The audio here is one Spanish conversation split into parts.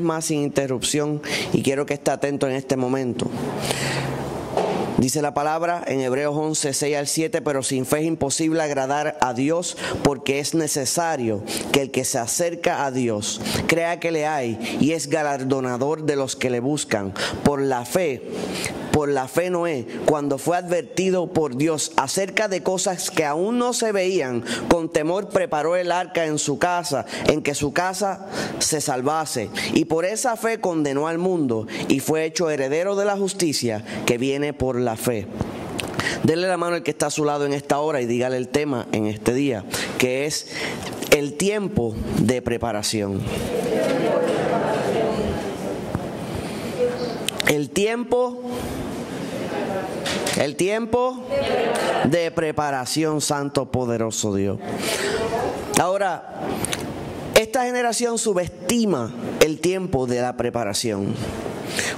más sin interrupción y quiero que esté atento en este momento. Dice la palabra en Hebreos 11, 6 al 7, pero sin fe es imposible agradar a Dios, porque es necesario que el que se acerca a Dios crea que le hay y es galardonador de los que le buscan. Por la fe Noé, cuando fue advertido por Dios acerca de cosas que aún no se veían, con temor preparó el arca en su casa, en que su casa se salvase. Y por esa fe condenó al mundo y fue hecho heredero de la justicia que viene por la fe. Denle la mano al que está a su lado en esta hora y dígale el tema en este día, que es el tiempo de preparación. El tiempo de preparación, santo poderoso Dios. Ahora, esta generación subestima el tiempo de la preparación.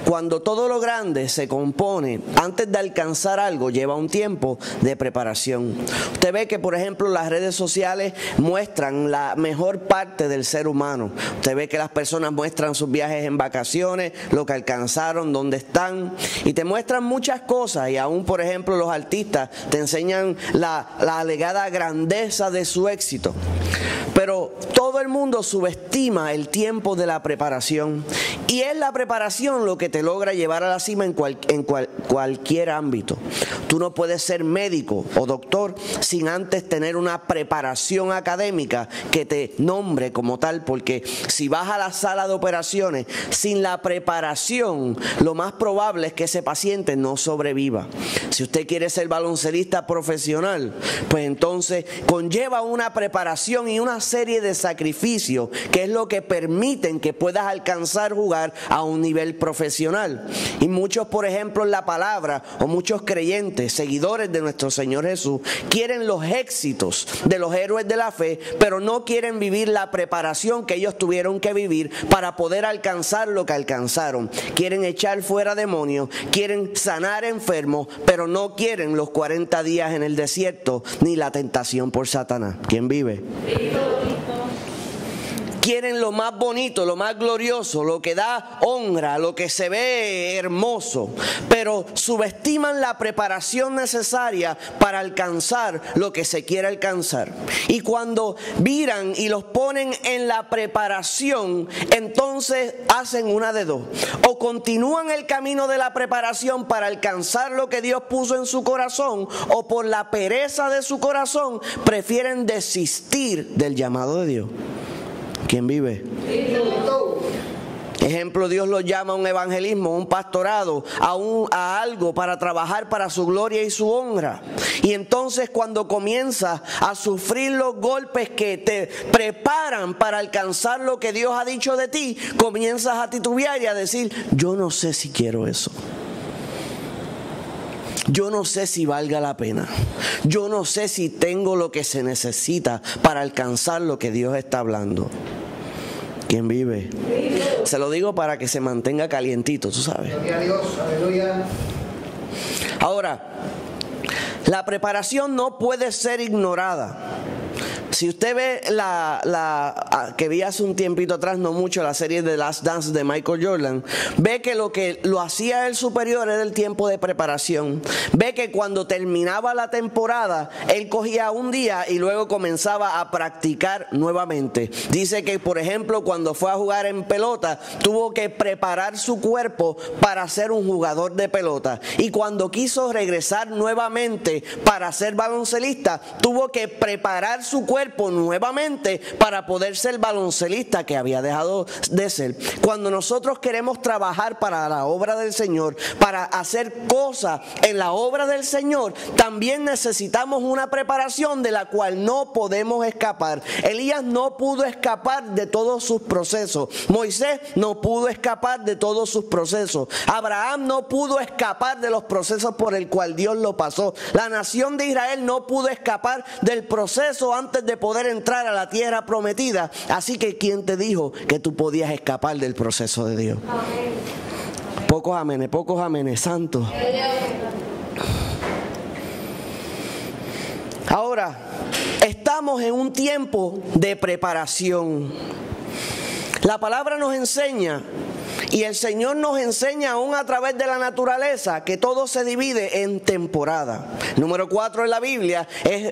Cuando todo lo grande se compone, antes de alcanzar algo, lleva un tiempo de preparación. Usted ve que, por ejemplo, las redes sociales muestran la mejor parte del ser humano. Usted ve que las personas muestran sus viajes en vacaciones, lo que alcanzaron, dónde están, y te muestran muchas cosas. Y aún, por ejemplo, los artistas te enseñan la alegada grandeza de su éxito. Pero todo el mundo subestima el tiempo de la preparación. Y es la preparación lo que te logra llevar a la cima en cualquier ámbito. Tú no puedes ser médico o doctor sin antes tener una preparación académica que te nombre como tal, porque si vas a la sala de operaciones sin la preparación, lo más probable es que ese paciente no sobreviva. Si usted quiere ser baloncelista profesional, pues entonces conlleva una preparación y una serie de sacrificios que es lo que permiten que puedas alcanzar jugar a un nivel profesional. Y muchos, por ejemplo, en la palabra, o muchos creyentes, seguidores de nuestro Señor Jesús, quieren los éxitos de los héroes de la fe, pero no quieren vivir la preparación que ellos tuvieron que vivir para poder alcanzar lo que alcanzaron. Quieren echar fuera demonios, quieren sanar enfermos, pero no quieren los 40 días en el desierto ni la tentación por Satanás. ¿Quién vive? Quieren lo más bonito, lo más glorioso, lo que da honra, lo que se ve hermoso, pero subestiman la preparación necesaria para alcanzar lo que se quiere alcanzar. Y cuando viran y los ponen en la preparación, entonces hacen una de dos: o continúan el camino de la preparación para alcanzar lo que Dios puso en su corazón, o por la pereza de su corazón prefieren desistir del llamado de Dios. ¿Quién vive? Ejemplo, Dios lo llama a un evangelismo, a un pastorado, a algo para trabajar para su gloria y su honra. Y entonces cuando comienzas a sufrir los golpes que te preparan para alcanzar lo que Dios ha dicho de ti, comienzas a titubear y a decir: yo no sé si quiero eso. Yo no sé si valga la pena. Yo no sé si tengo lo que se necesita para alcanzar lo que Dios está hablando. ¿Quién vive? Se lo digo para que se mantenga calientito, tú sabes. Gloria a Dios, aleluya. Ahora, la preparación no puede ser ignorada. Si usted ve que vi hace un tiempito atrás, no mucho, la serie de Last Dance de Michael Jordan, ve que lo hacía el superior era el tiempo de preparación. Ve que cuando terminaba la temporada, él cogía un día y luego comenzaba a practicar nuevamente. Dice que, por ejemplo, cuando fue a jugar en pelota, tuvo que preparar su cuerpo para ser un jugador de pelota. Y cuando quiso regresar nuevamente para ser baloncelista, tuvo que preparar su cuerpo nuevamente para poder ser baloncelista que había dejado de ser. Cuando nosotros queremos trabajar para la obra del Señor, para hacer cosas en la obra del Señor, también necesitamos una preparación de la cual no podemos escapar. Elías no pudo escapar de todos sus procesos. Moisés no pudo escapar de todos sus procesos. Abraham no pudo escapar de los procesos por el cual Dios lo pasó. La nación de Israel no pudo escapar del proceso antes de poder entrar a la tierra prometida. Así que ¿quién te dijo que tú podías escapar del proceso de Dios? Amén. Pocos amenes, santos. Ahora, estamos en un tiempo de preparación. La palabra nos enseña, y el Señor nos enseña aún a través de la naturaleza, que todo se divide en temporada. Número 4 en la Biblia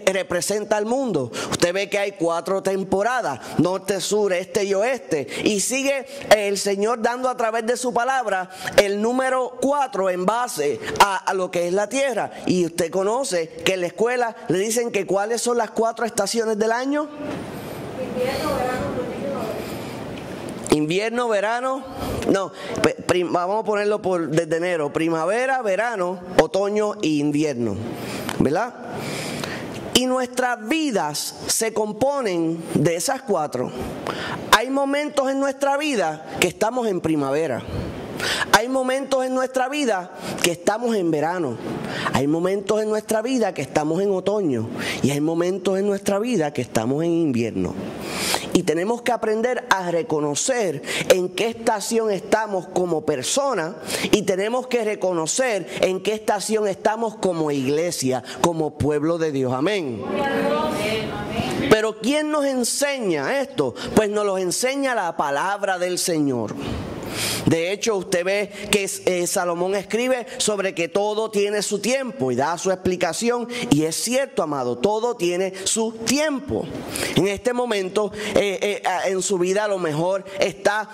representa al mundo. Usted ve que hay 4 temporadas: norte, sur, este y oeste. Y sigue el Señor dando a través de su palabra el número 4 en base a lo que es la tierra. Y usted conoce que en la escuela le dicen que ¿cuáles son las 4 estaciones del año? Invierno, verano, no, vamos a ponerlo desde enero: primavera, verano, otoño e invierno, ¿verdad? Y nuestras vidas se componen de esas 4. Hay momentos en nuestra vida que estamos en primavera. Hay momentos en nuestra vida que estamos en verano. Hay momentos en nuestra vida que estamos en otoño. Y hay momentos en nuestra vida que estamos en invierno. Y tenemos que aprender a reconocer en qué estación estamos como persona, y tenemos que reconocer en qué estación estamos como iglesia, como pueblo de Dios. Amén. Pero ¿quién nos enseña esto? Pues nos lo enseña la palabra del Señor. De hecho, usted ve que Salomón escribe sobre que todo tiene su tiempo y da su explicación. Y es cierto, amado, todo tiene su tiempo. En este momento, en su vida, a lo mejor está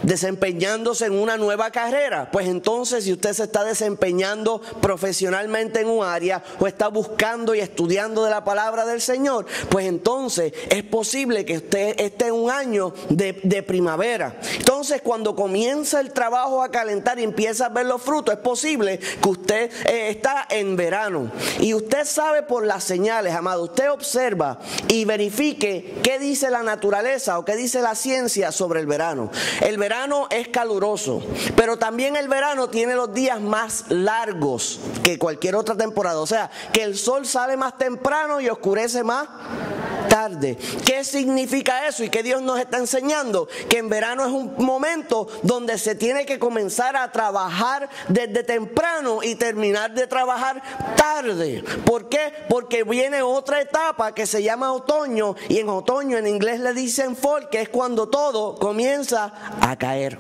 desempeñándose en una nueva carrera. Pues entonces, si usted se está desempeñando profesionalmente en un área, o está buscando y estudiando de la palabra del Señor, pues entonces es posible que usted esté en un año de primavera. Entonces, cuando comienza el trabajo a calentar y empieza a ver los frutos, es posible que usted está en verano. Y usted sabe por las señales, amado. Usted observa y verifique qué dice la naturaleza o qué dice la ciencia sobre el verano. El verano es caluroso, pero también el verano tiene los días más largos que cualquier otra temporada. O sea, que el sol sale más temprano y oscurece más tarde. ¿Qué significa eso y qué Dios nos está enseñando? Que en verano es un momento donde se tiene que comenzar a trabajar desde temprano y terminar de trabajar tarde. ¿Por qué? Porque viene otra etapa que se llama otoño, y en otoño en inglés le dicen fall, que es cuando todo comienza a caer.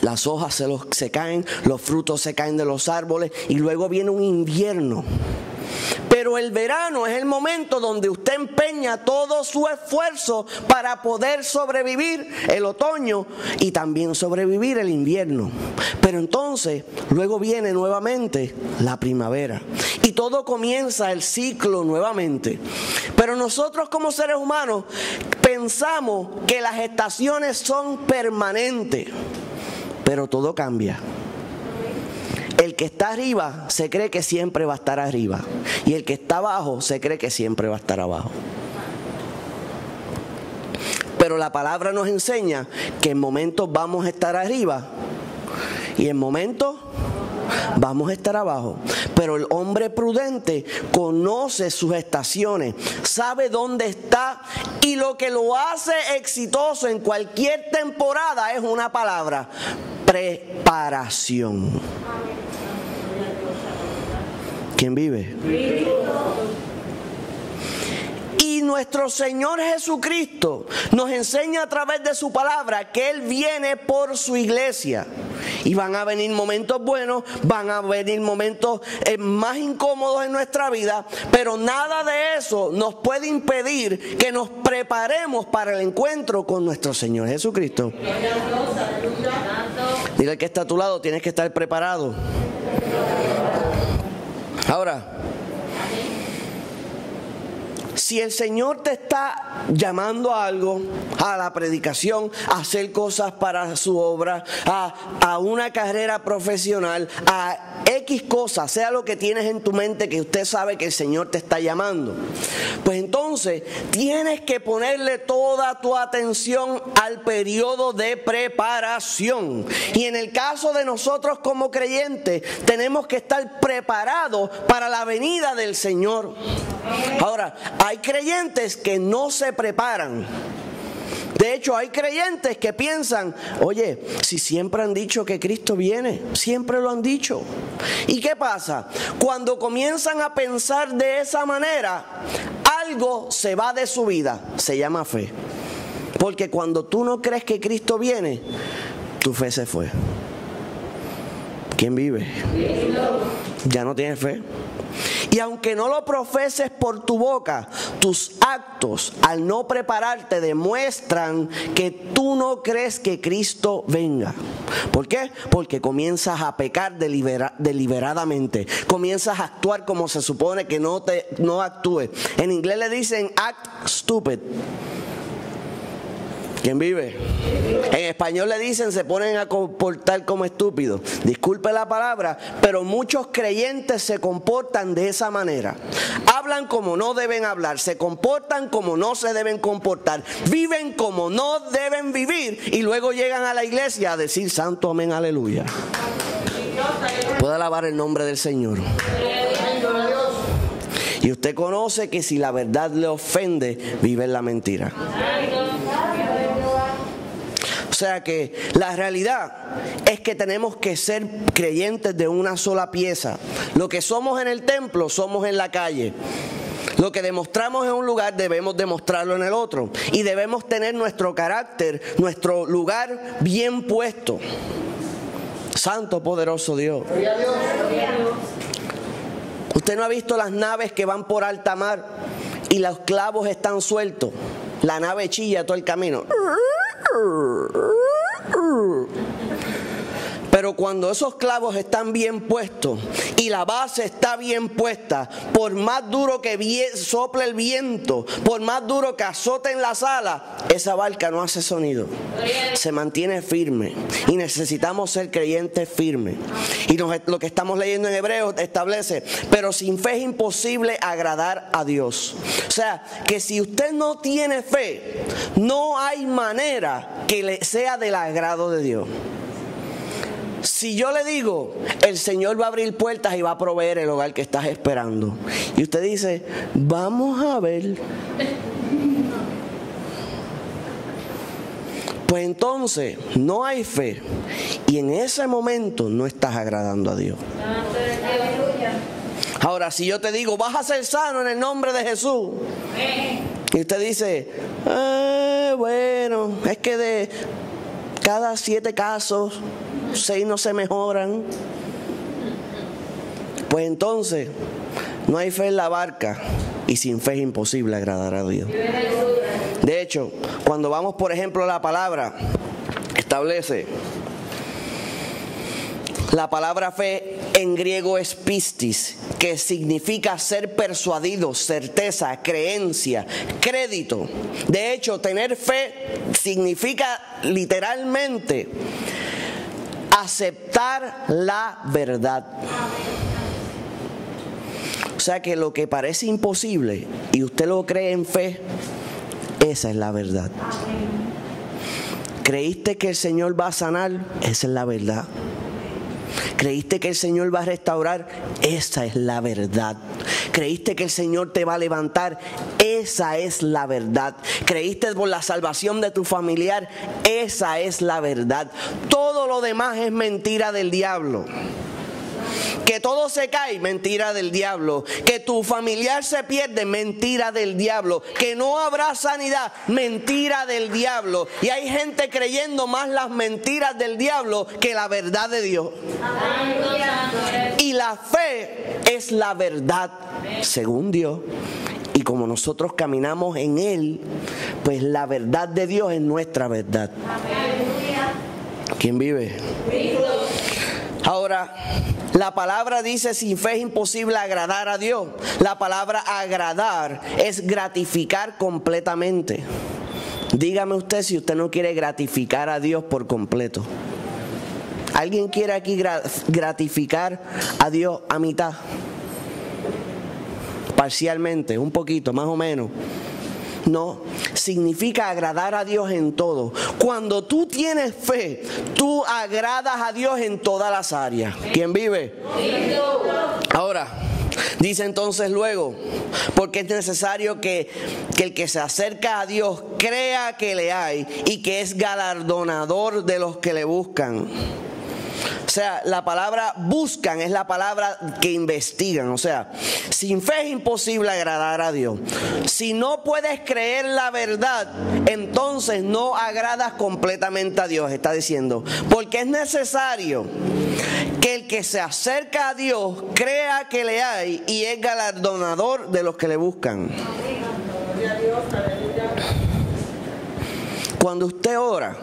Las hojas se caen, los frutos se caen de los árboles, y luego viene un invierno. Pero el verano es el momento donde usted empeña todo su esfuerzo para poder sobrevivir el otoño y también sobrevivir el invierno. Pero entonces, luego viene nuevamente la primavera y todo comienza el ciclo nuevamente. Pero nosotros como seres humanos pensamos que las estaciones son permanentes, pero todo cambia. El que está arriba se cree que siempre va a estar arriba, y el que está abajo se cree que siempre va a estar abajo. Pero la palabra nos enseña que en momentos vamos a estar arriba y en momentos vamos a estar abajo. Pero el hombre prudente conoce sus estaciones, sabe dónde está, y lo que lo hace exitoso en cualquier temporada es una palabra: preparación. ¿Quién vive? Y nuestro Señor Jesucristo nos enseña a través de su palabra que Él viene por su iglesia. Y van a venir momentos buenos, van a venir momentos más incómodos en nuestra vida, pero nada de eso nos puede impedir que nos preparemos para el encuentro con nuestro Señor Jesucristo. Dile al que está a tu lado: tienes que estar preparado. Ahora, si el Señor te está llamando a algo, a la predicación, a hacer cosas para su obra, a una carrera profesional, a X cosas, sea lo que tienes en tu mente que usted sabe que el Señor te está llamando, pues entonces tienes que ponerle toda tu atención al periodo de preparación. Y en el caso de nosotros como creyentes, tenemos que estar preparados para la venida del Señor. Ahora, hay creyentes que no se preparan. De hecho, hay creyentes que piensan: oye, si siempre han dicho que Cristo viene, siempre lo han dicho. ¿Y qué pasa? Cuando comienzan a pensar de esa manera, algo se va de su vida, se llama fe. Porque cuando tú no crees que Cristo viene, tu fe se fue. ¿Quién vive? Ya no tienes fe. Y aunque no lo profeses por tu boca, tus actos al no prepararte demuestran que tú no crees que Cristo venga. ¿Por qué? Porque comienzas a pecar deliberadamente. Comienzas a actuar como se supone que no actúes. En inglés le dicen act stupid. ¿Quién vive? En español le dicen, se ponen a comportar como estúpidos. Disculpe la palabra, pero muchos creyentes se comportan de esa manera. Hablan como no deben hablar, se comportan como no se deben comportar, viven como no deben vivir y luego llegan a la iglesia a decir santo, amén, aleluya. Puede alabar el nombre del Señor. Y usted conoce que si la verdad le ofende, vive en la mentira. O sea que la realidad es que tenemos que ser creyentes de una sola pieza. Lo que somos en el templo, somos en la calle. Lo que demostramos en un lugar, debemos demostrarlo en el otro. Y debemos tener nuestro carácter, nuestro lugar bien puesto. Santo, poderoso Dios. Usted no ha visto las naves que van por alta mar y los clavos están sueltos. La nave chilla todo el camino. Pero cuando esos clavos están bien puestos y la base está bien puesta, por más duro que sople el viento, por más duro que azote en la sala, esa barca no hace sonido. Se mantiene firme y necesitamos ser creyentes firmes. Y lo que estamos leyendo en Hebreos establece, pero sin fe es imposible agradar a Dios. O sea, que si usted no tiene fe, no hay manera que le sea del agrado de Dios. Si yo le digo, el Señor va a abrir puertas y va a proveer el hogar que estás esperando, y usted dice, vamos a ver, pues entonces no hay fe y en ese momento no estás agradando a Dios. Ahora, si yo te digo, vas a ser sano en el nombre de Jesús, y usted dice, bueno, es que de cada 7 casos 6 no se mejoran, pues entonces no hay fe en la barca y sin fe es imposible agradar a Dios. De hecho, cuando vamos por ejemplo a la palabra, establece la palabra fe en griego es pistis, que significa ser persuadido, certeza, creencia, crédito. De hecho, tener fe significa literalmente aceptar la verdad. O sea que lo que parece imposible y usted lo cree en fe, esa es la verdad. ¿Creíste que el Señor va a sanar? Esa es la verdad. ¿Creíste que el Señor va a restaurar? Esa es la verdad. ¿Creíste que el Señor te va a levantar? Esa es la verdad. ¿Creíste por la salvación de tu familiar? Esa es la verdad. Todo lo demás es mentira del diablo. Que todo se cae, mentira del diablo. Que tu familiar se pierde, mentira del diablo. Que no habrá sanidad, mentira del diablo. Y hay gente creyendo más las mentiras del diablo que la verdad de Dios. Y la fe es la verdad según Dios. Y como nosotros caminamos en Él, pues la verdad de Dios es nuestra verdad. ¿Quién vive? Ahora, la palabra dice, sin fe es imposible agradar a Dios. La palabra agradar es gratificar completamente. Dígame usted si usted no quiere gratificar a Dios por completo. ¿Alguien quiere aquí gratificar a Dios a mitad? Parcialmente, un poquito, más o menos. No, significa agradar a Dios en todo. Cuando tú tienes fe, tú agradas a Dios en todas las áreas. ¿Quién vive? Ahora, dice entonces luego, porque es necesario que el que se acerca a Dios crea que le hay y que es galardonador de los que le buscan. O sea, la palabra buscan es la palabra que investigan. O sea, sin fe es imposible agradar a Dios. Si no puedes creer la verdad, entonces no agradas completamente a Dios, está diciendo. Porque es necesario que el que se acerca a Dios crea que le hay y es galardonador de los que le buscan. Cuando usted ora,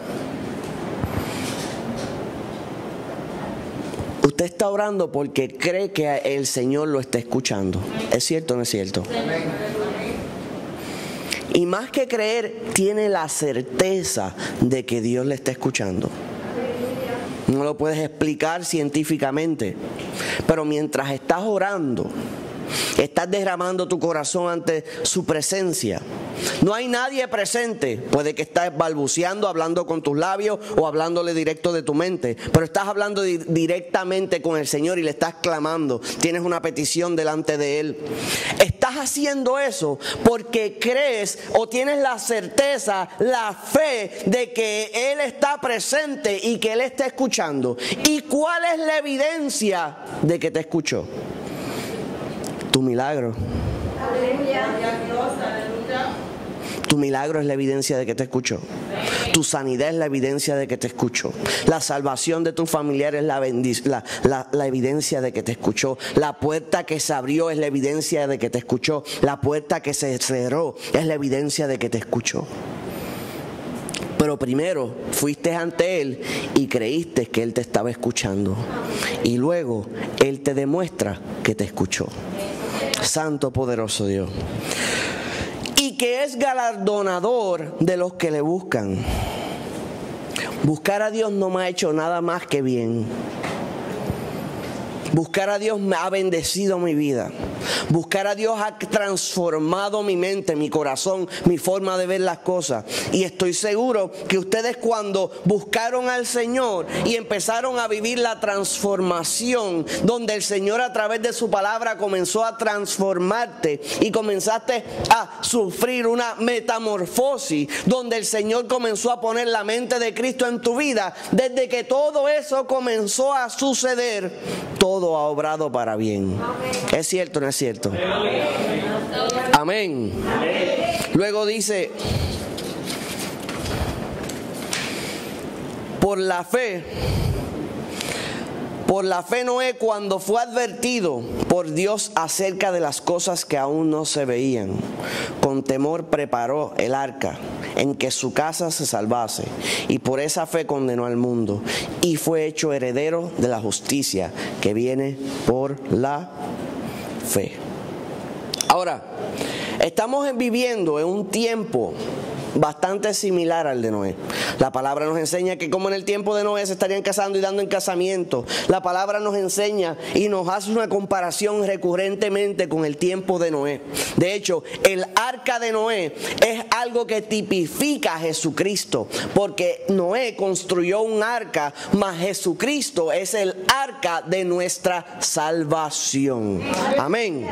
usted está orando porque cree que el Señor lo está escuchando. ¿Es cierto o no es cierto? Y más que creer, tiene la certeza de que Dios le está escuchando. No lo puedes explicar científicamente, pero mientras estás orando, estás derramando tu corazón ante su presencia. No hay nadie presente. Puede que estés balbuceando, hablando con tus labios o hablándole directo de tu mente, pero estás hablando directamente con el Señor y le estás clamando. Tienes una petición delante de Él. Estás haciendo eso porque crees o tienes la certeza, la fe de que Él está presente y que Él está escuchando. ¿Y cuál es la evidencia de que te escuchó? Tu milagro. Tu milagro es la evidencia de que te escuchó. Tu sanidad es la evidencia de que te escuchó. La salvación de tu familiar es la evidencia de que te escuchó. La puerta que se abrió es la evidencia de que te escuchó. La puerta que se cerró es la evidencia de que te escuchó. Pero primero fuiste ante Él y creíste que Él te estaba escuchando. Y luego Él te demuestra que te escuchó. Santo, poderoso Dios. Y que es galardonador de los que le buscan. Buscar a Dios no me ha hecho nada más que bien. Buscar a Dios me ha bendecido mi vida. Buscar a Dios ha transformado mi mente, mi corazón, mi forma de ver las cosas. Y estoy seguro que ustedes cuando buscaron al Señor y empezaron a vivir la transformación, donde el Señor a través de su palabra comenzó a transformarte y comenzaste a sufrir una metamorfosis, donde el Señor comenzó a poner la mente de Cristo en tu vida, desde que todo eso comenzó a suceder, todo ha obrado para bien. ¿Es cierto o no es cierto? Amén. Luego dice, por la fe Noé, cuando fue advertido por Dios acerca de las cosas que aún no se veían, con temor preparó el arca en que su casa se salvase, y por esa fe condenó al mundo y fue hecho heredero de la justicia que viene por la fe. Ahora, estamos viviendo en un tiempo bastante similar al de Noé. La palabra nos enseña que como en el tiempo de Noé se estarían casando y dando en casamiento. La palabra nos enseña y nos hace una comparación recurrentemente con el tiempo de Noé. De hecho, el arca de Noé es algo que tipifica a Jesucristo, porque Noé construyó un arca, mas Jesucristo es el arca de nuestra salvación. Amén.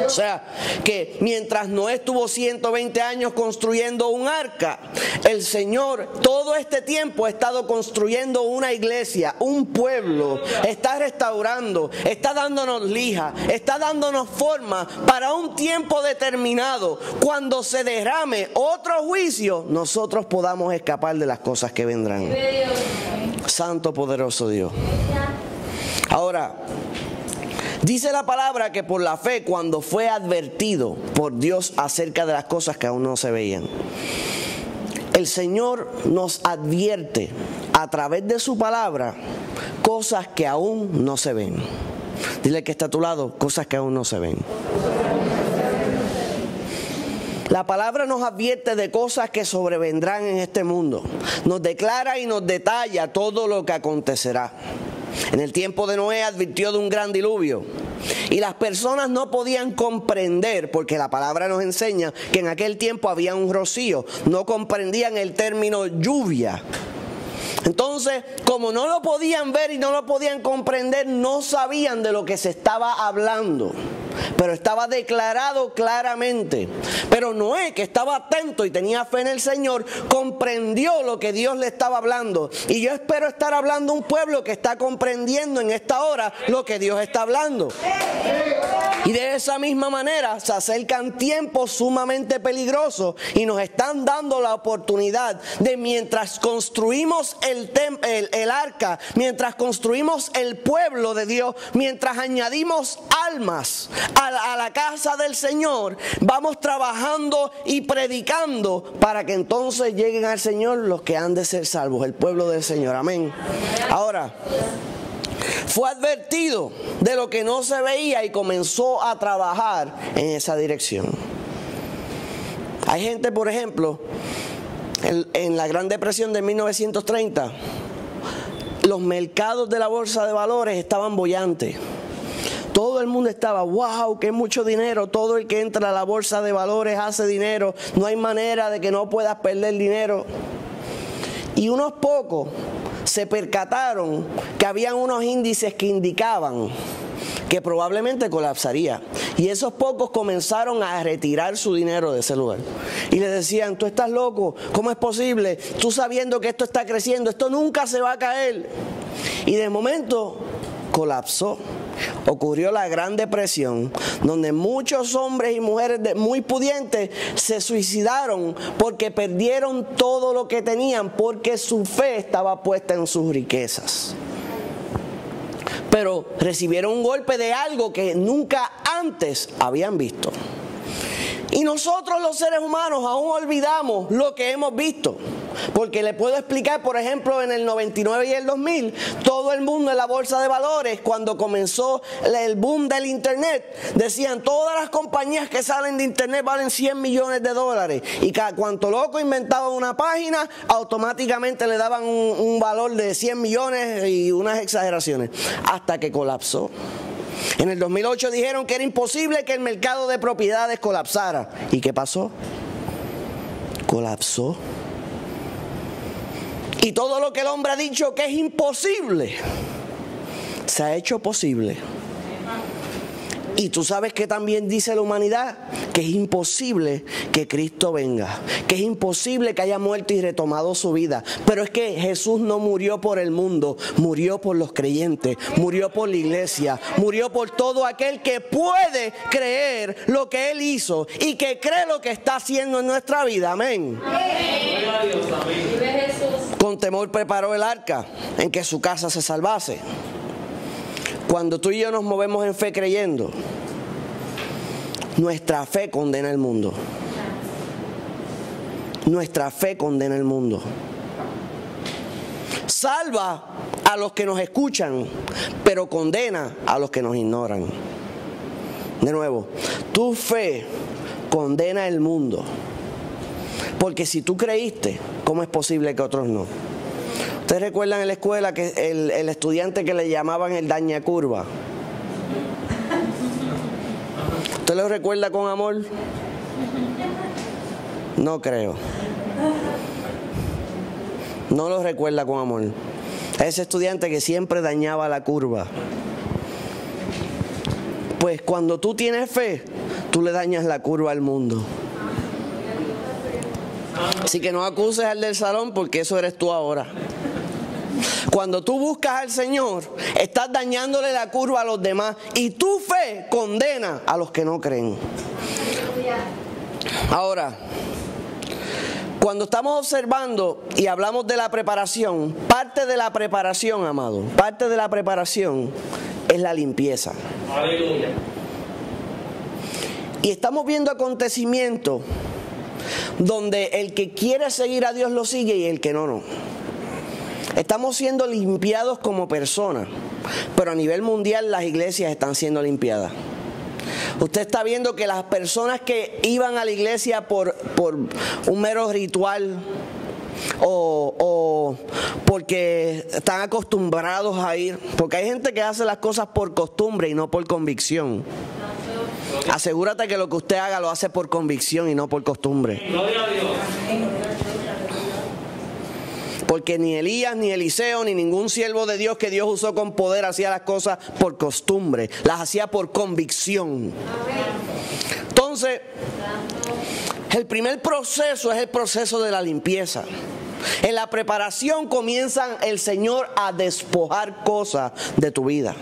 O sea, que mientras Noé estuvo 120 años construyendo un arca, el Señor todo este tiempo ha estado construyendo una iglesia, un pueblo, está restaurando, está dándonos lija, está dándonos forma para un tiempo determinado. Cuando se derrame otro juicio, nosotros podamos escapar de las cosas que vendrán. Santo, poderoso Dios. Ahora, dice la palabra que por la fe, cuando fue advertido por Dios acerca de las cosas que aún no se veían, el Señor nos advierte a través de su palabra cosas que aún no se ven. Dile que está a tu lado, cosas que aún no se ven. La palabra nos advierte de cosas que sobrevendrán en este mundo. Nos declara y nos detalla todo lo que acontecerá. En el tiempo de Noé advirtió de un gran diluvio. Y las personas no podían comprender, porque la palabra nos enseña que en aquel tiempo había un rocío. No comprendían el término lluvia. Entonces, como no lo podían ver y no lo podían comprender, no sabían de lo que se estaba hablando. pero estaba declarado claramente. Pero Noé, que estaba atento y tenía fe en el Señor, comprendió lo que Dios le estaba hablando. Y yo espero estar hablando a un pueblo que está comprendiendo en esta hora lo que Dios está hablando. Y de esa misma manera se acercan tiempos sumamente peligrosos y nos están dando la oportunidad de, mientras construimos el arca, mientras construimos el pueblo de Dios, mientras añadimos almas a la casa del Señor, vamos trabajando y predicando para que entonces lleguen al Señor los que han de ser salvos, el pueblo del Señor. Amén. Ahora, fue advertido de lo que no se veía y comenzó a trabajar en esa dirección. Hay gente, por ejemplo, en la Gran Depresión de 1930, los mercados de la bolsa de valores estaban bollantes. Todo el mundo estaba, wow, qué mucho dinero. Todo el que entra a la bolsa de valores hace dinero. No hay manera de que no puedas perder dinero. Y unos pocos se percataron que habían unos índices que indicaban que probablemente colapsaría. Y esos pocos comenzaron a retirar su dinero de ese lugar. Y le decían, tú estás loco, ¿cómo es posible? Tú sabiendo que esto está creciendo, esto nunca se va a caer. Y de momento colapsó. Ocurrió la Gran Depresión, donde muchos hombres y mujeres muy pudientes se suicidaron porque perdieron todo lo que tenían, porque su fe estaba puesta en sus riquezas. Pero recibieron un golpe de algo que nunca antes habían visto. Y nosotros los seres humanos aún olvidamos lo que hemos visto. Porque le puedo explicar, por ejemplo, en el 99 y el 2000, todo el mundo en la bolsa de valores, cuando comenzó el boom del internet, decían, todas las compañías que salen de internet valen 100 millones de dólares. Y cada cuanto loco inventaba una página, automáticamente le daban un valor de 100 millones y unas exageraciones. Hasta que colapsó. En el 2008 dijeron que era imposible que el mercado de propiedades colapsara. ¿Y qué pasó? Colapsó. Y todo lo que el hombre ha dicho que es imposible, se ha hecho posible. Y tú sabes que también dice la humanidad que es imposible que Cristo venga, que es imposible que haya muerto y retomado su vida. Pero es que Jesús no murió por el mundo, murió por los creyentes, murió por la iglesia, murió por todo aquel que puede creer lo que Él hizo y que cree lo que está haciendo en nuestra vida. Amén. Con temor preparó el arca en que su casa se salvase. Cuando tú y yo nos movemos en fe creyendo, nuestra fe condena el mundo. Nuestra fe condena el mundo. Salva a los que nos escuchan, pero condena a los que nos ignoran. De nuevo, tu fe condena el mundo. Porque si tú creíste, ¿cómo es posible que otros no? ¿Ustedes recuerdan en la escuela que el estudiante que le llamaban el dañacurva? ¿Usted lo recuerda con amor? No creo. No lo recuerda con amor. Ese estudiante que siempre dañaba la curva. Pues cuando tú tienes fe, tú le dañas la curva al mundo. Así que no acuses al del salón porque eso eres tú ahora. Cuando tú buscas al Señor, estás dañándole la curva a los demás y tu fe condena a los que no creen. Ahora, cuando estamos observando y hablamos de la preparación, parte de la preparación, amado, parte de la preparación es la limpieza. Aleluya. Y estamos viendo acontecimientos donde el que quiere seguir a Dios lo sigue y el que no, no. Estamos siendo limpiados como personas, pero a nivel mundial las iglesias están siendo limpiadas. Usted está viendo que las personas que iban a la iglesia por un mero ritual o porque están acostumbrados a ir, porque hay gente que hace las cosas por costumbre y no por convicción. Asegúrate que lo que usted haga lo hace por convicción y no por costumbre. Porque ni Elías, ni Eliseo, ni ningún siervo de Dios que Dios usó con poder hacía las cosas por costumbre, las hacía por convicción. Entonces, el primer proceso es el proceso de la limpieza. En la preparación comienza el Señor a despojar cosas de tu vida.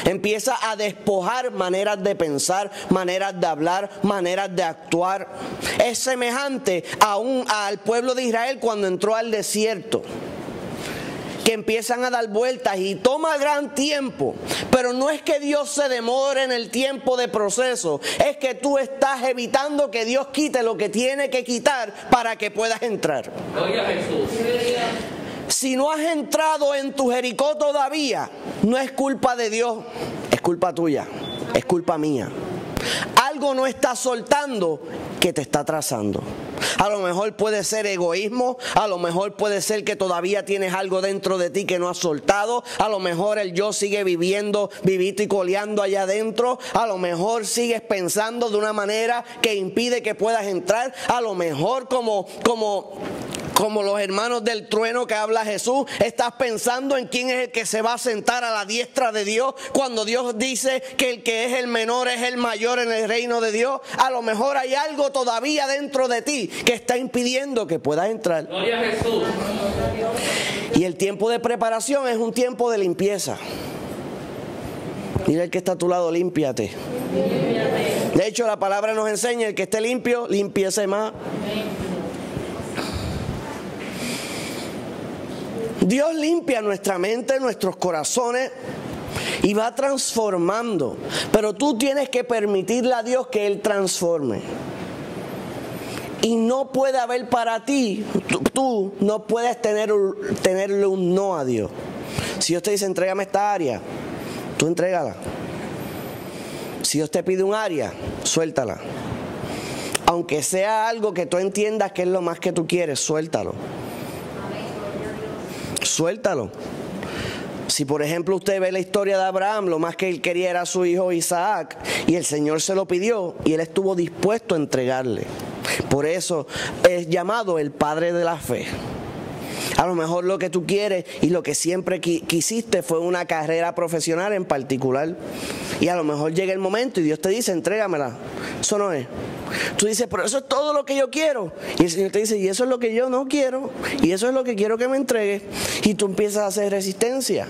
Empieza a despojar maneras de pensar, maneras de hablar, maneras de actuar. Es semejante al pueblo de Israel cuando entró al desierto, que empiezan a dar vueltas y toma gran tiempo. Pero no es que Dios se demore en el tiempo de proceso, es que tú estás evitando que Dios quite lo que tiene que quitar para que puedas entrar. Gloria a Jesús. Si no has entrado en tu Jericó todavía, no es culpa de Dios, es culpa tuya, es culpa mía. Algo no está soltando que te está atrasando. A lo mejor puede ser egoísmo, a lo mejor puede ser que todavía tienes algo dentro de ti que no has soltado, a lo mejor el yo sigue vivito y coleando allá adentro, a lo mejor sigues pensando de una manera que impide que puedas entrar, a lo mejor como los hermanos del trueno que habla Jesús, estás pensando en quién es el que se va a sentar a la diestra de Dios, cuando Dios dice que el que es el menor es el mayor en el reino de Dios. A lo mejor hay algo todavía dentro de ti que está impidiendo que puedas entrar. Gloria a Jesús. Y el tiempo de preparación es un tiempo de limpieza. Mira el que está a tu lado, límpiate. De hecho, la palabra nos enseña: el que esté limpio, límpiese más. Dios limpia nuestra mente, nuestros corazones y va transformando. Pero tú tienes que permitirle a Dios que Él transforme. Y no puede haber para ti, tú no puedes tenerle un no a Dios. Si Dios te dice, entrégame esta área, tú entrégala. Si Dios te pide un área, suéltala. Aunque sea algo que tú entiendas que es lo más que tú quieres, suéltalo. Suéltalo. Si por ejemplo usted ve la historia de Abraham, lo más que él quería era a su hijo Isaac, y el Señor se lo pidió y él estuvo dispuesto a entregarle. Por eso es llamado el padre de la fe. A lo mejor lo que tú quieres y lo que siempre quisiste fue una carrera profesional en particular, y a lo mejor llega el momento y Dios te dice, entrégamela. Eso no es. Tú dices, pero eso es todo lo que yo quiero. Y el Señor te dice, y eso es lo que yo no quiero, y eso es lo que quiero que me entregues. Y tú empiezas a hacer resistencia.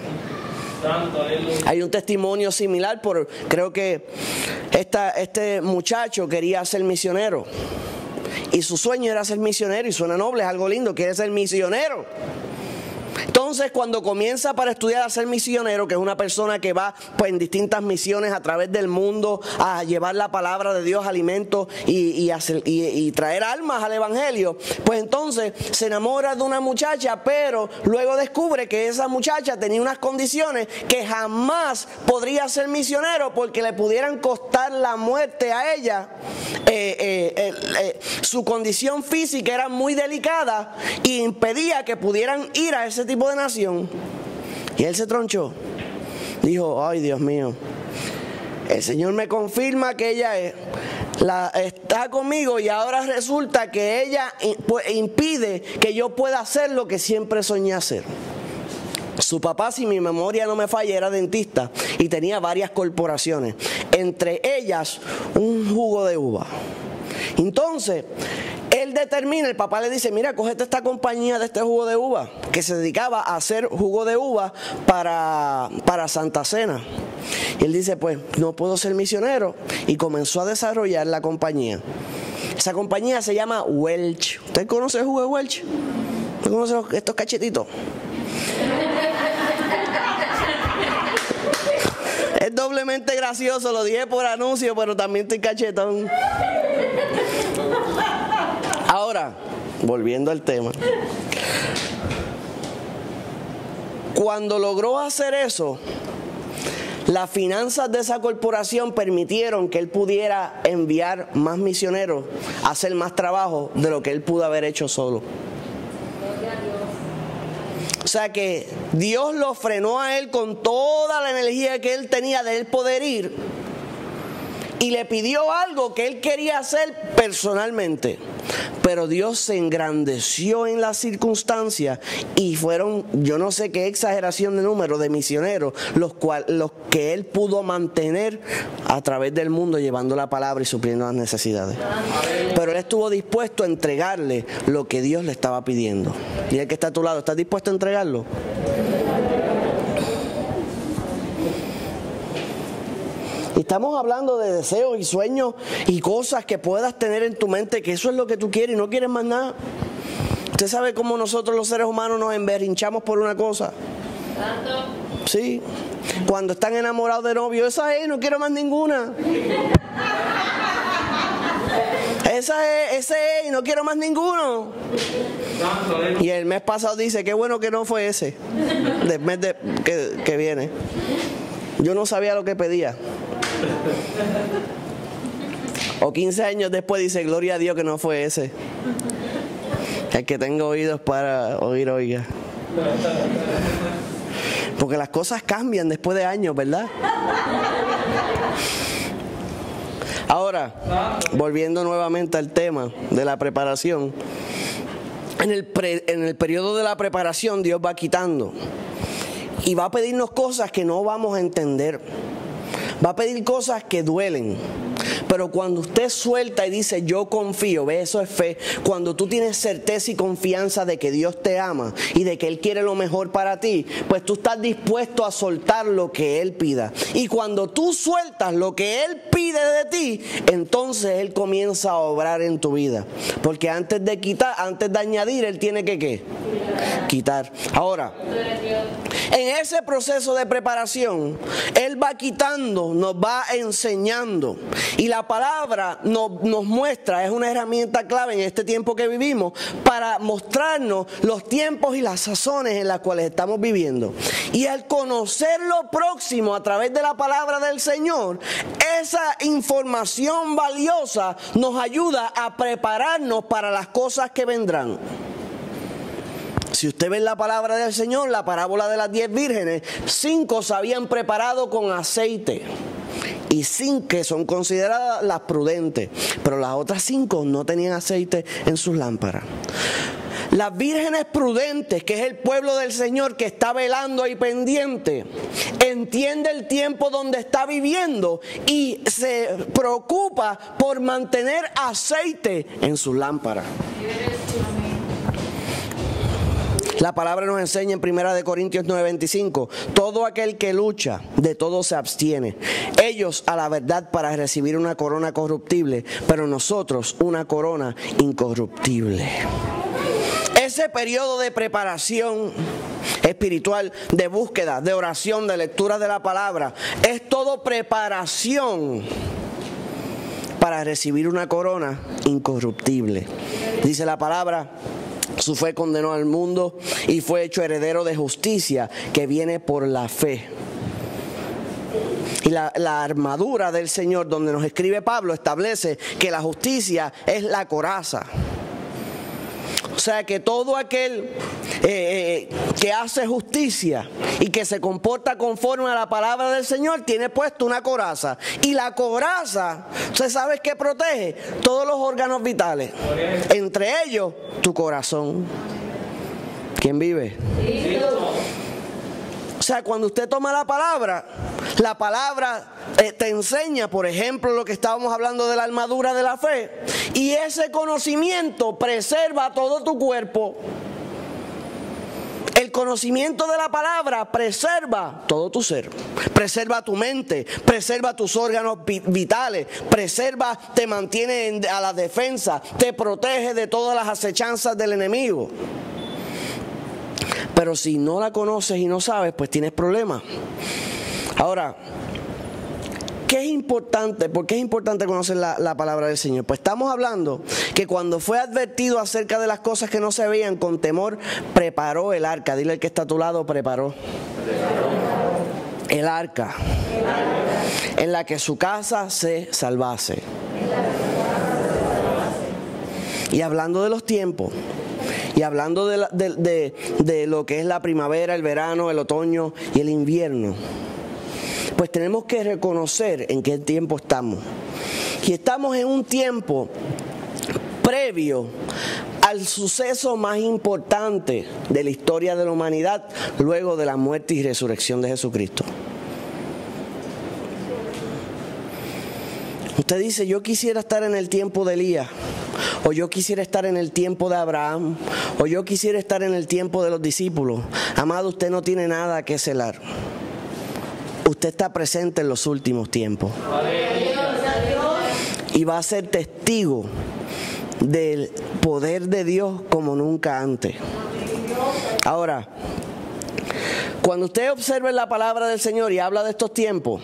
Hay un testimonio similar, creo que este muchacho quería ser misionero. Y su sueño era ser misionero, y suena noble, es algo lindo, quiere ser misionero. Entonces, cuando comienza para estudiar a ser misionero, que es una persona que va pues en distintas misiones a través del mundo a llevar la palabra de Dios, alimentos y traer almas al evangelio, pues entonces se enamora de una muchacha, pero luego descubre que esa muchacha tenía unas condiciones que jamás podría ser misionero porque le pudieran costar la muerte a ella. Su condición física era muy delicada y impedía que pudieran ir a ese tipo de nación. Y él se tronchó. Dijo, ay Dios mío, el Señor me confirma que ella está conmigo, y ahora resulta que ella impide que yo pueda hacer lo que siempre soñé hacer. Su papá, si mi memoria no me falla, era dentista y tenía varias corporaciones, entre ellas un jugo de uva. Entonces él determina, el papá le dice, mira, cógete esta compañía de este jugo de uva, que se dedicaba a hacer jugo de uva para Santa Cena. Y él dice, pues no puedo ser misionero, y comenzó a desarrollar la compañía. Esa compañía se llama Welch. ¿Usted conoce el jugo de Welch? ¿Usted conoce estos cachetitos? Es doblemente gracioso, lo dije por anuncio, pero también estoy cachetón. Ahora, volviendo al tema. Cuando logró hacer eso, las finanzas de esa corporación permitieron que él pudiera enviar más misioneros a hacer más trabajo de lo que él pudo haber hecho solo. O sea que Dios lo frenó a él con toda la energía que él tenía de él poder ir. y le pidió algo que él quería hacer personalmente. Pero Dios se engrandeció en las circunstancias y fueron, yo no sé qué exageración de número de misioneros, los que él pudo mantener a través del mundo llevando la palabra y supliendo las necesidades. Pero él estuvo dispuesto a entregarle lo que Dios le estaba pidiendo. Y el que está a tu lado, ¿estás dispuesto a entregarlo? Estamos hablando de deseos y sueños y cosas que puedas tener en tu mente, que eso es lo que tú quieres y no quieres más nada. Usted sabe cómo nosotros los seres humanos nos emberrinchamos por una cosa. Sí, cuando están enamorados de novio, esa es, no quiero más ninguna. Ese es, y no quiero más ninguno. Y el mes pasado dice, qué bueno que no fue ese, del mes que viene. Yo no sabía lo que pedía. O 15 años después dice, gloria a Dios que no fue ese. El que tenga oídos para oír, oiga. Porque las cosas cambian después de años, ¿verdad? Ahora, volviendo nuevamente al tema de la preparación. En el periodo de la preparación Dios va quitando. Y va a pedirnos cosas que no vamos a entender. Va a pedir cosas que duelen. Pero cuando usted suelta y dice yo confío, ve, eso es fe. Cuando tú tienes certeza y confianza de que Dios te ama y de que Él quiere lo mejor para ti, pues tú estás dispuesto a soltar lo que Él pida. Y cuando tú sueltas lo que Él pide de ti, entonces Él comienza a obrar en tu vida. Porque antes de quitar, antes de añadir, Él tiene que ¿qué? Quitar. Ahora, en ese proceso de preparación, Él va quitando, nos va enseñando. Y la palabra nos muestra, es una herramienta clave en este tiempo que vivimos para mostrarnos los tiempos y las sazones en las cuales estamos viviendo. Y al conocer lo próximo a través de la palabra del Señor, esa información valiosa nos ayuda a prepararnos para las cosas que vendrán. Si usted ve en la palabra del Señor, la parábola de las 10 vírgenes, 5 se habían preparado con aceite. Y 5 que son consideradas las prudentes, pero las otras 5 no tenían aceite en sus lámparas. Las vírgenes prudentes, que es el pueblo del Señor que está velando ahí pendiente, entiende el tiempo donde está viviendo y se preocupa por mantener aceite en sus lámparas. La palabra nos enseña en 1 Corintios 9:25, todo aquel que lucha, de todo se abstiene. Ellos a la verdad para recibir una corona corruptible, pero nosotros una corona incorruptible. Ese periodo de preparación espiritual, de búsqueda, de oración, de lectura de la palabra, es todo preparación para recibir una corona incorruptible. Dice la palabra, su fe condenó al mundo y fue hecho heredero de justicia que viene por la fe. Y la armadura del Señor, donde nos escribe Pablo, establece que la justicia es la coraza. O sea que todo aquel que hace justicia y que se comporta conforme a la palabra del Señor tiene puesto una coraza. Y la coraza, ¿usted sabe qué protege? Todos los órganos vitales. Entre ellos, tu corazón. ¿Quién vive? Sí. O sea, cuando usted toma la palabra te enseña, por ejemplo, lo que estábamos hablando de la armadura de la fe. Y ese conocimiento preserva todo tu cuerpo. El conocimiento de la palabra preserva todo tu ser. Preserva tu mente, preserva tus órganos vitales, te mantiene a la defensa, te protege de todas las acechanzas del enemigo. Pero si no la conoces y no sabes, pues tienes problemas. Ahora, ¿qué es importante? ¿Por qué es importante conocer la palabra del Señor? Pues estamos hablando que cuando fue advertido acerca de las cosas que no se veían con temor, preparó el arca. Dile al que está a tu lado, preparó. El arca en la que su casa se salvase. Y hablando de los tiempos, y hablando de lo que es la primavera, el verano, el otoño y el invierno, pues tenemos que reconocer en qué tiempo estamos. Y estamos en un tiempo previo al suceso más importante de la historia de la humanidad, luego de la muerte y resurrección de Jesucristo. Usted dice, yo quisiera estar en el tiempo de Elías, o yo quisiera estar en el tiempo de Abraham, o yo quisiera estar en el tiempo de los discípulos. Amado, usted no tiene nada que celar. Usted está presente en los últimos tiempos. Y va a ser testigo del poder de Dios como nunca antes. Ahora, cuando usted observe la palabra del Señor y habla de estos tiempos,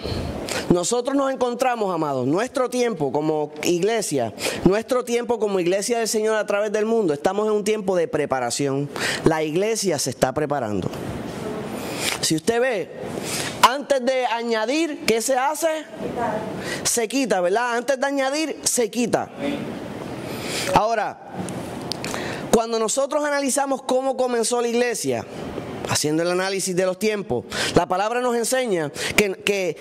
nosotros nos encontramos, amados, nuestro tiempo como iglesia, nuestro tiempo como iglesia del Señor a través del mundo, estamos en un tiempo de preparación. La iglesia se está preparando. Si usted ve, antes de añadir, ¿qué se hace? Se quita, ¿verdad? Antes de añadir, se quita. Ahora, cuando nosotros analizamos cómo comenzó la iglesia, haciendo el análisis de los tiempos, la palabra nos enseña que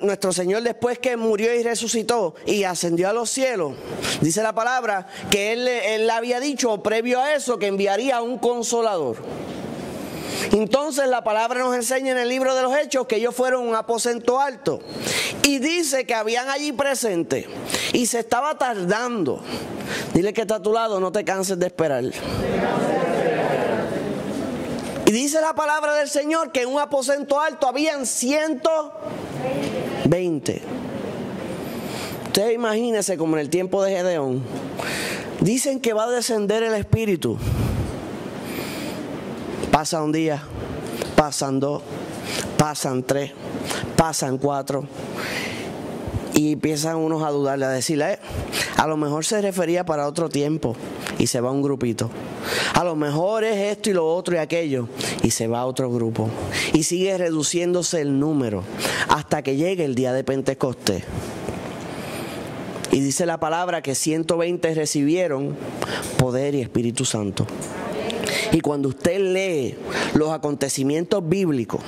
nuestro Señor, después que murió y resucitó y ascendió a los cielos, dice la palabra que Él había dicho previo a eso que enviaría un consolador. Entonces la palabra nos enseña en el libro de los Hechos que ellos fueron a un aposento alto y dice que habían allí presentes y se estaba tardando. Dile que está a tu lado, no te canses de esperar. Y dice la palabra del Señor que en un aposento alto habían 120. Usted imagínese como en el tiempo de Gedeón. Dicen que va a descender el Espíritu. Pasa un día, pasan 2, pasan 3, pasan 4. Y empiezan unos a dudarle, a decirle, a lo mejor se refería para otro tiempo. Y se va un grupito. A lo mejor es esto y lo otro y aquello. Y se va otro grupo. Y sigue reduciéndose el número hasta que llegue el día de Pentecostés. Y dice la palabra que 120 recibieron poder y Espíritu Santo. Y cuando usted lee los acontecimientos bíblicos,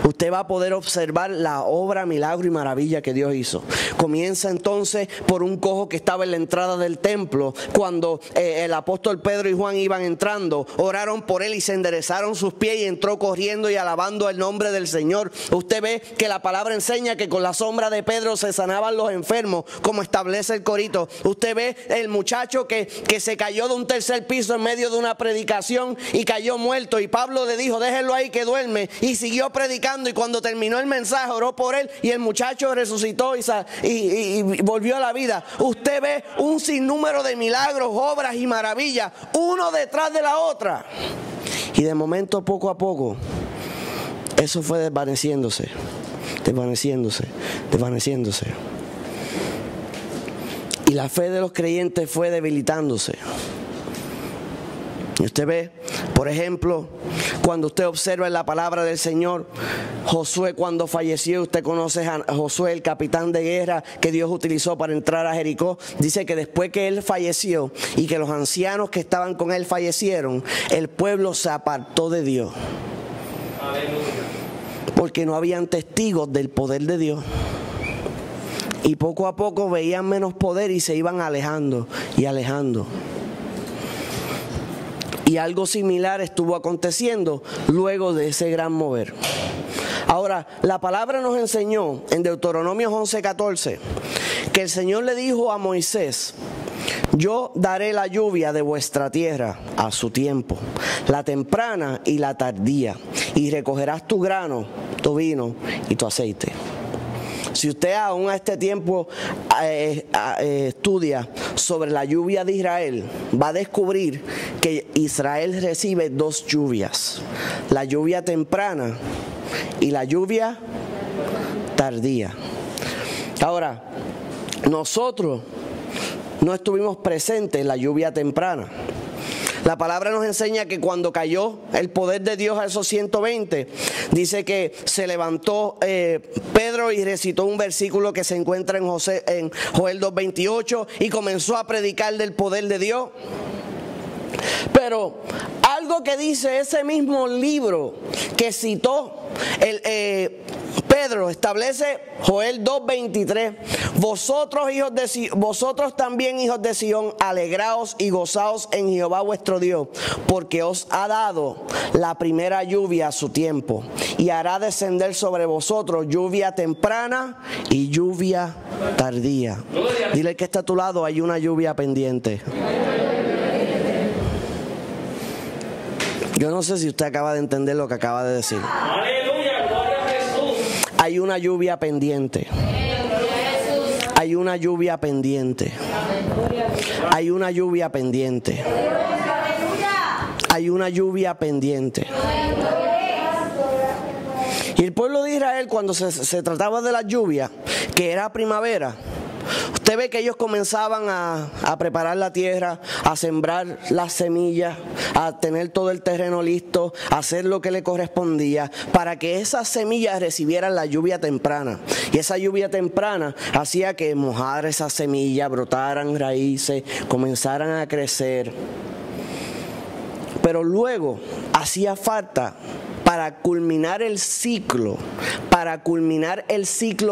usted va a poder observar la obra, milagro y maravilla que Dios hizo. Comienza entonces por un cojo que estaba en la entrada del templo. Cuando el apóstol Pedro y Juan iban entrando, oraron por él y se enderezaron sus pies y entró corriendo y alabando el nombre del Señor. Usted ve que la palabra enseña que con la sombra de Pedro se sanaban los enfermos, como establece el corito. Usted ve el muchacho que se cayó de un tercer piso en medio de una predicación y cayó muerto, y Pablo le dijo, déjenlo ahí que duerme, y siguió predicando, y cuando terminó el mensaje oró por él y el muchacho resucitó y volvió a la vida. Usted ve un sinnúmero de milagros, obras y maravillas, uno detrás de la otra, y de momento, poco a poco, eso fue desvaneciéndose, y la fe de los creyentes fue debilitándose. Y usted ve, por ejemplo, cuando usted observa en la palabra del Señor, Josué cuando falleció, usted conoce a Josué, el capitán de guerra que Dios utilizó para entrar a Jericó. Dice que después que él falleció y que los ancianos que estaban con él fallecieron, el pueblo se apartó de Dios. Porque no habían testigos del poder de Dios. Y poco a poco veían menos poder y se iban alejando y alejando. Y algo similar estuvo aconteciendo luego de ese gran mover. Ahora, la palabra nos enseñó en Deuteronomio 11:14 que el Señor le dijo a Moisés, yo daré la lluvia de vuestra tierra a su tiempo, la temprana y la tardía, y recogerás tu grano, tu vino y tu aceite. Si usted aún a este tiempo estudia sobre la lluvia de Israel, va a descubrir que Israel recibe dos lluvias, la lluvia temprana y la lluvia tardía. Ahora, nosotros no estuvimos presentes en la lluvia temprana. La palabra nos enseña que cuando cayó el poder de Dios a esos 120, dice que se levantó Pedro y recitó un versículo que se encuentra en Joel 2:28 y comenzó a predicar del poder de Dios. Pero algo algo que dice ese mismo libro que citó Pedro, establece Joel 2:23. Vosotros también, hijos de Sión, alegraos y gozaos en Jehová vuestro Dios, porque os ha dado la primera lluvia a su tiempo, y hará descender sobre vosotros lluvia temprana y lluvia tardía. Dile que está a tu lado, hay una lluvia pendiente. Yo no sé si usted acaba de entender lo que acaba de decir. Aleluya, gloria a Jesús. Hay una lluvia pendiente. Hay una lluvia pendiente. Hay una lluvia pendiente. Hay una lluvia pendiente. Y el pueblo de Israel, cuando se trataba de la lluvia, que era primavera, usted ve que ellos comenzaban a preparar la tierra, a sembrar las semillas, a tener todo el terreno listo, a hacer lo que le correspondía para que esas semillas recibieran la lluvia temprana. Y esa lluvia temprana hacía que mojara esas semillas, brotaran raíces, comenzaran a crecer. Pero luego hacía falta, para culminar el ciclo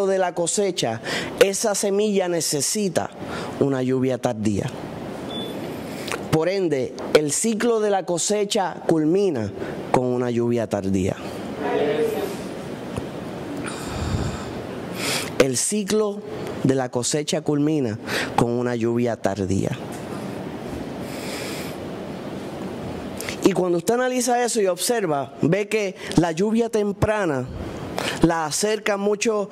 de la cosecha, esa semilla necesita una lluvia tardía. Por ende, el ciclo de la cosecha culmina con una lluvia tardía. El ciclo de la cosecha culmina con una lluvia tardía. Y cuando usted analiza eso y observa, ve que la lluvia temprana la acerca muchos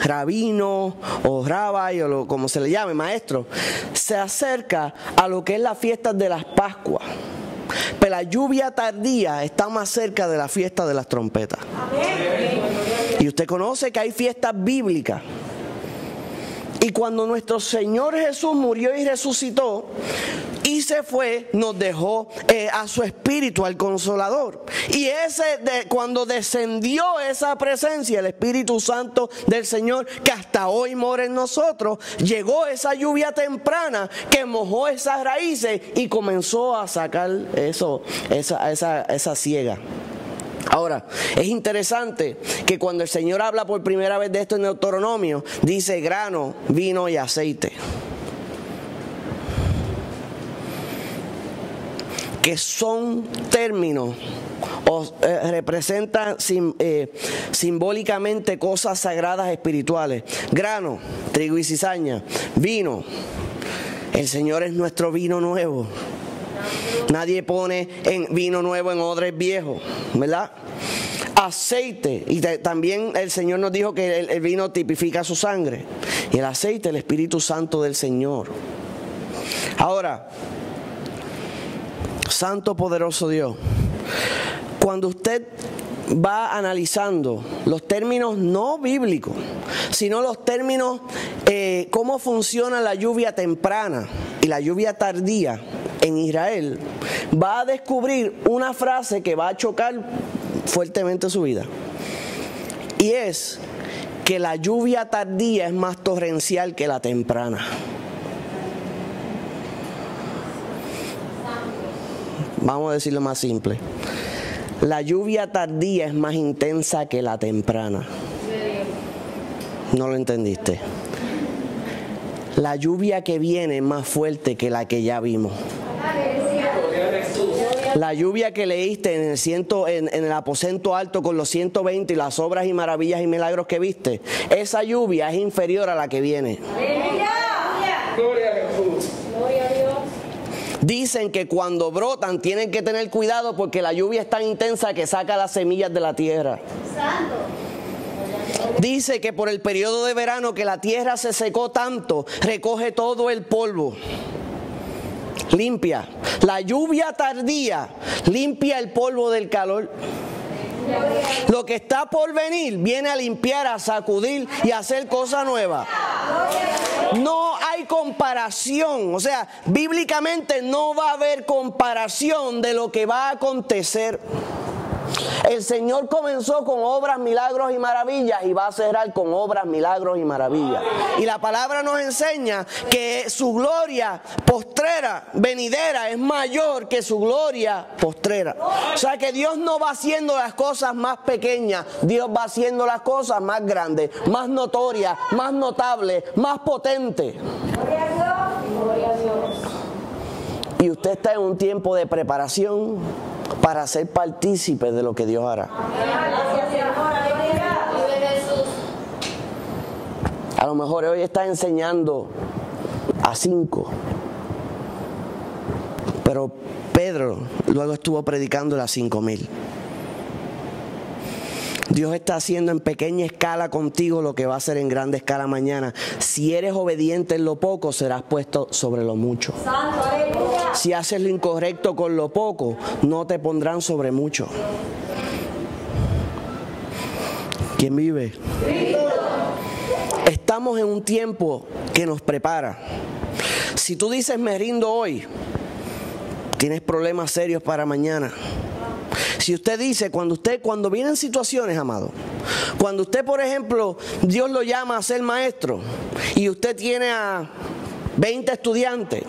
rabinos o rabbi o como se le llame, maestro, se acerca a lo que es la fiesta de las Pascuas. Pero la lluvia tardía está más cerca de la fiesta de las trompetas. Y usted conoce que hay fiestas bíblicas. Y cuando nuestro Señor Jesús murió y resucitó y se fue, nos dejó a su Espíritu, al Consolador. Y cuando descendió esa presencia, el Espíritu Santo del Señor, que hasta hoy mora en nosotros, llegó esa lluvia temprana que mojó esas raíces y comenzó a sacar esa siega. Ahora, es interesante que cuando el Señor habla por primera vez de esto en Deuteronomio, dice grano, vino y aceite. Que son términos o representan simbólicamente cosas sagradas espirituales. Grano, trigo y cizaña. Vino, el Señor es nuestro vino nuevo. Nadie pone vino nuevo en odres viejos, ¿verdad? Aceite, y también el Señor nos dijo que el vino tipifica su sangre. Y el aceite, el Espíritu Santo del Señor. Ahora, Santo poderoso Dios, cuando usted va analizando los términos no bíblicos, sino los términos cómo funciona la lluvia temprana y la lluvia tardía en Israel, va a descubrir una frase que va a chocar fuertemente su vida. Y es que la lluvia tardía es más torrencial que la temprana. Vamos a decirlo más simple. La lluvia tardía es más intensa que la temprana. ¿No lo entendiste? La lluvia que viene es más fuerte que la que ya vimos. La lluvia que leíste en el aposento alto con los 120 y las obras y maravillas y milagros que viste, esa lluvia es inferior a la que viene. Gloria a Jesús. Gloria a Dios. Dicen que cuando brotan tienen que tener cuidado porque la lluvia es tan intensa que saca las semillas de la tierra. Santo. Dice que por el periodo de verano que la tierra se secó tanto, recoge todo el polvo. Limpia. La lluvia tardía limpia el polvo del calor. Lo que está por venir viene a limpiar, a sacudir y a hacer cosas nuevas. No hay comparación, o sea, bíblicamente no va a haber comparación de lo que va a acontecer. El Señor comenzó con obras, milagros y maravillas y va a cerrar con obras, milagros y maravillas. Y la palabra nos enseña que su gloria postrera, venidera, es mayor que su gloria postrera. O sea que Dios no va haciendo las cosas más pequeñas, Dios va haciendo las cosas más grandes, más notorias, más notables, más potentes. Y usted está en un tiempo de preparación para ser partícipe de lo que Dios hará. A lo mejor hoy está enseñando a 5, pero Pedro luego estuvo predicando a 5,000. Dios está haciendo en pequeña escala contigo lo que va a hacer en grande escala mañana. Si eres obediente en lo poco, serás puesto sobre lo mucho. Si haces lo incorrecto con lo poco, no te pondrán sobre mucho. ¿Quién vive? Estamos en un tiempo que nos prepara. Si tú dices me rindo hoy, tienes problemas serios para mañana. Si usted dice, cuando vienen situaciones, amado, cuando usted, por ejemplo, Dios lo llama a ser maestro y usted tiene a 20 estudiantes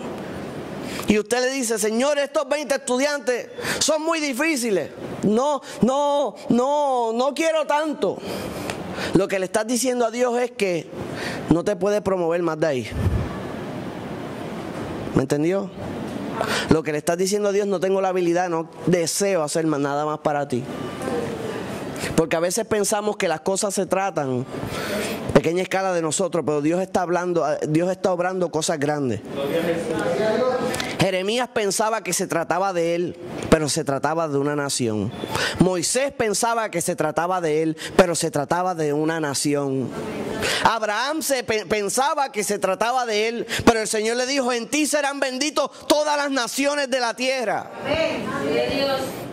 y usted le dice, Señor, estos 20 estudiantes son muy difíciles, no quiero tanto. Lo que le estás diciendo a Dios es que no te puede promover más de ahí. ¿Me entendió? Lo que le estás diciendo a Dios, no tengo la habilidad, no deseo hacer nada más para ti. Porque a veces pensamos que las cosas se tratan pequeña escala de nosotros, pero Dios está obrando cosas grandes. Jeremías pensaba que se trataba de él, pero se trataba de una nación. Moisés pensaba que se trataba de él, pero se trataba de una nación. Abraham pensaba que se trataba de él, pero el Señor le dijo, en ti serán benditos todas las naciones de la tierra. Amén.